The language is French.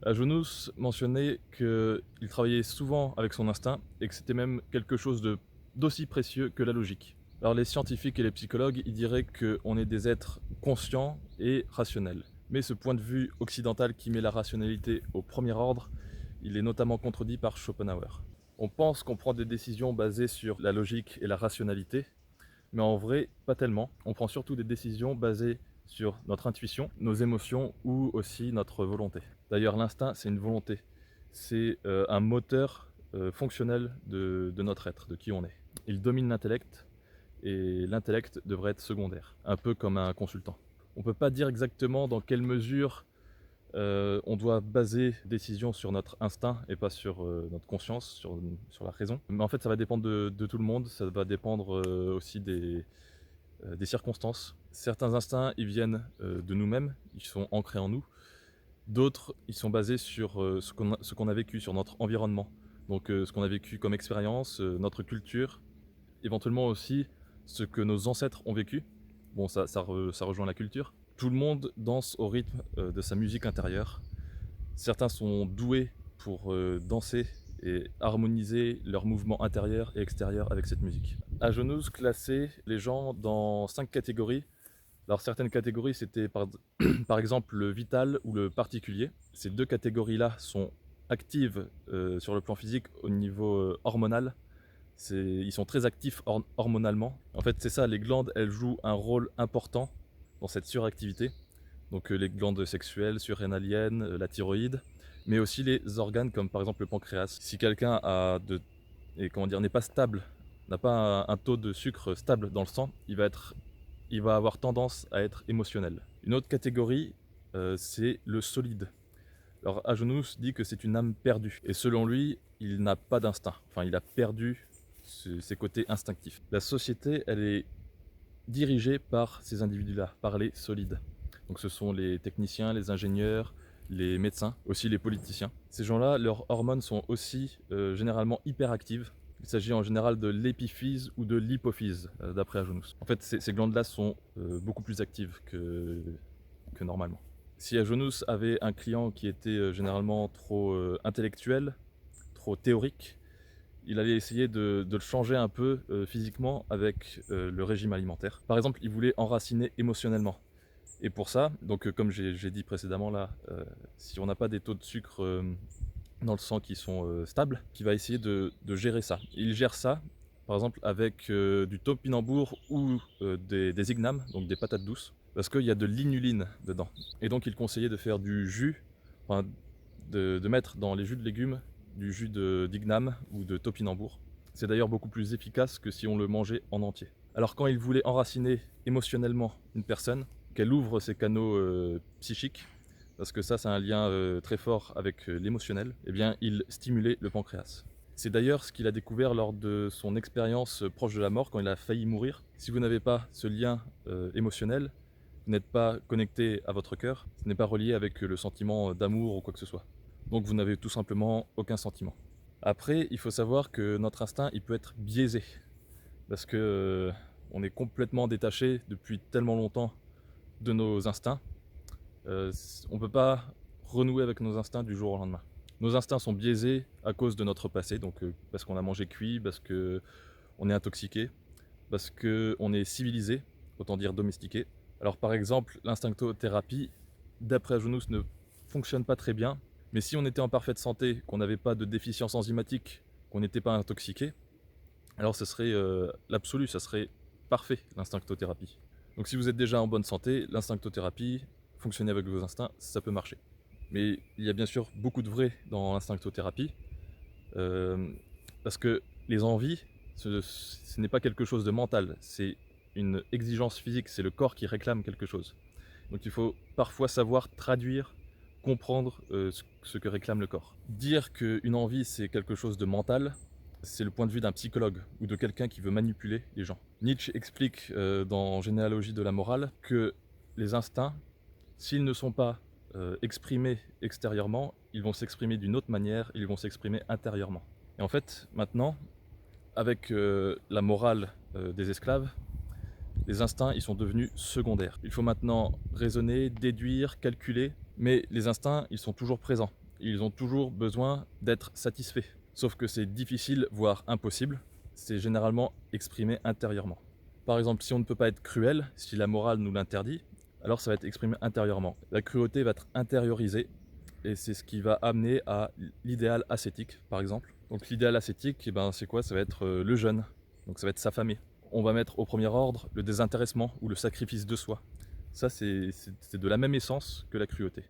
Ajonous mentionnait qu'il travaillait souvent avec son instinct et que c'était même quelque chose d'aussi précieux que la logique. Alors les scientifiques et les psychologues, ils diraient qu'on est des êtres conscients et rationnels. Mais ce point de vue occidental qui met la rationalité au premier ordre, il est notamment contredit par Schopenhauer. On pense qu'on prend des décisions basées sur la logique et la rationalité, mais en vrai, pas tellement. On prend surtout des décisions basées sur notre intuition, nos émotions ou aussi notre volonté. D'ailleurs, l'instinct, c'est une volonté. C'est un moteur fonctionnel de notre être, de qui on est. Il domine l'intellect et l'intellect devrait être secondaire, un peu comme un consultant. On ne peut pas dire exactement dans quelle mesure on doit baser décisions sur notre instinct et pas sur notre conscience, sur la raison. Mais en fait, ça va dépendre de tout le monde, ça va dépendre aussi des circonstances. Certains instincts, ils viennent de nous-mêmes, ils sont ancrés en nous. D'autres, ils sont basés sur ce qu'on a vécu, sur notre environnement. Donc ce qu'on a vécu comme expérience, notre culture, éventuellement aussi ce que nos ancêtres ont vécu. Bon, ça rejoint la culture. Tout le monde danse au rythme de sa musique intérieure. Certains sont doués pour danser et harmoniser leurs mouvements intérieurs et extérieurs avec cette musique. Ajonous classait les gens dans 5 catégories. Alors certaines catégories, c'était par exemple le vital ou le particulier. Ces deux catégories-là sont actives sur le plan physique au niveau hormonal. Ils sont très actifs hormonalement. En fait, c'est ça, les glandes, elles jouent un rôle important dans cette suractivité. Donc les glandes sexuelles, surrénaliennes, la thyroïde, mais aussi les organes comme par exemple le pancréas. Si quelqu'un n'est pas stable, n'a pas un taux de sucre stable dans le sang, il va avoir tendance à être émotionnel. Une autre catégorie, c'est le solide. Alors Ajonous dit que c'est une âme perdue, et selon lui, il n'a pas d'instinct. Enfin, il a perdu ses côtés instinctifs. La société, elle est dirigée par ces individus-là, par les solides. Donc ce sont les techniciens, les ingénieurs, les médecins, aussi les politiciens. Ces gens-là, leurs hormones sont aussi généralement hyperactives. Il s'agit en général de l'épiphyse ou de l'hypophyse, d'après Ajonous. En fait, ces glandes-là sont beaucoup plus actives que normalement. Si Ajonous avait un client qui était généralement trop intellectuel, trop théorique, il allait essayer de le changer un peu physiquement avec le régime alimentaire. Par exemple, il voulait enraciner émotionnellement. Et pour ça, donc comme j'ai dit précédemment là, si on n'a pas des taux de sucre dans le sang qui sont stables, qui va essayer de gérer ça. Il gère ça, par exemple, avec du topinambour ou des ignames, donc des patates douces, parce qu'il y a de l'inuline dedans. Et donc il conseillait de faire du jus, enfin, de mettre dans les jus de légumes du jus d'igname ou de topinambour. C'est d'ailleurs beaucoup plus efficace que si on le mangeait en entier. Alors quand il voulait enraciner émotionnellement une personne, qu'elle ouvre ses canaux psychiques, parce que ça c'est un lien très fort avec l'émotionnel, eh bien il stimulait le pancréas. C'est d'ailleurs ce qu'il a découvert lors de son expérience proche de la mort, quand il a failli mourir. Si vous n'avez pas ce lien émotionnel, vous n'êtes pas connecté à votre cœur, ce n'est pas relié avec le sentiment d'amour ou quoi que ce soit. Donc vous n'avez tout simplement aucun sentiment. Après, il faut savoir que notre instinct, il peut être biaisé, parce que on est complètement détaché depuis tellement longtemps de nos instincts. On ne peut pas renouer avec nos instincts du jour au lendemain. Nos instincts sont biaisés à cause de notre passé, donc parce qu'on a mangé cuit, parce qu'on est intoxiqué, parce qu'on est civilisé, autant dire domestiqué. Alors par exemple, l'instinctothérapie, d'après Ajonous, ne fonctionne pas très bien, mais si on était en parfaite santé, qu'on n'avait pas de déficience enzymatique, qu'on n'était pas intoxiqué, alors ce serait l'absolu, ça serait parfait l'instinctothérapie. Donc si vous êtes déjà en bonne santé, l'instinctothérapie, fonctionner avec vos instincts, ça peut marcher. Mais il y a bien sûr beaucoup de vrai dans l'instinctothérapie, euh, parce que les envies, ce n'est pas quelque chose de mental, c'est une exigence physique, c'est le corps qui réclame quelque chose. Donc il faut parfois savoir traduire, comprendre ce que réclame le corps. Dire qu'une envie c'est quelque chose de mental, c'est le point de vue d'un psychologue ou de quelqu'un qui veut manipuler les gens. Nietzsche explique dans Généalogie de la morale que les instincts, s'ils ne sont pas exprimés extérieurement, ils vont s'exprimer d'une autre manière, ils vont s'exprimer intérieurement. Et en fait, maintenant, avec la morale des esclaves, les instincts, ils sont devenus secondaires. Il faut maintenant raisonner, déduire, calculer, mais les instincts, ils sont toujours présents. ils ont toujours besoin d'être satisfaits. Sauf que c'est difficile, voire impossible, c'est généralement exprimé intérieurement. Par exemple, si on ne peut pas être cruel, si la morale nous l'interdit, alors ça va être exprimé intérieurement. La cruauté va être intériorisée, et c'est ce qui va amener à l'idéal ascétique, par exemple. Donc l'idéal ascétique, c'est quoi? Ça va être le jeûne, donc ça va être s'affamer. On va mettre au premier ordre le désintéressement ou le sacrifice de soi. Ça, c'est de la même essence que la cruauté.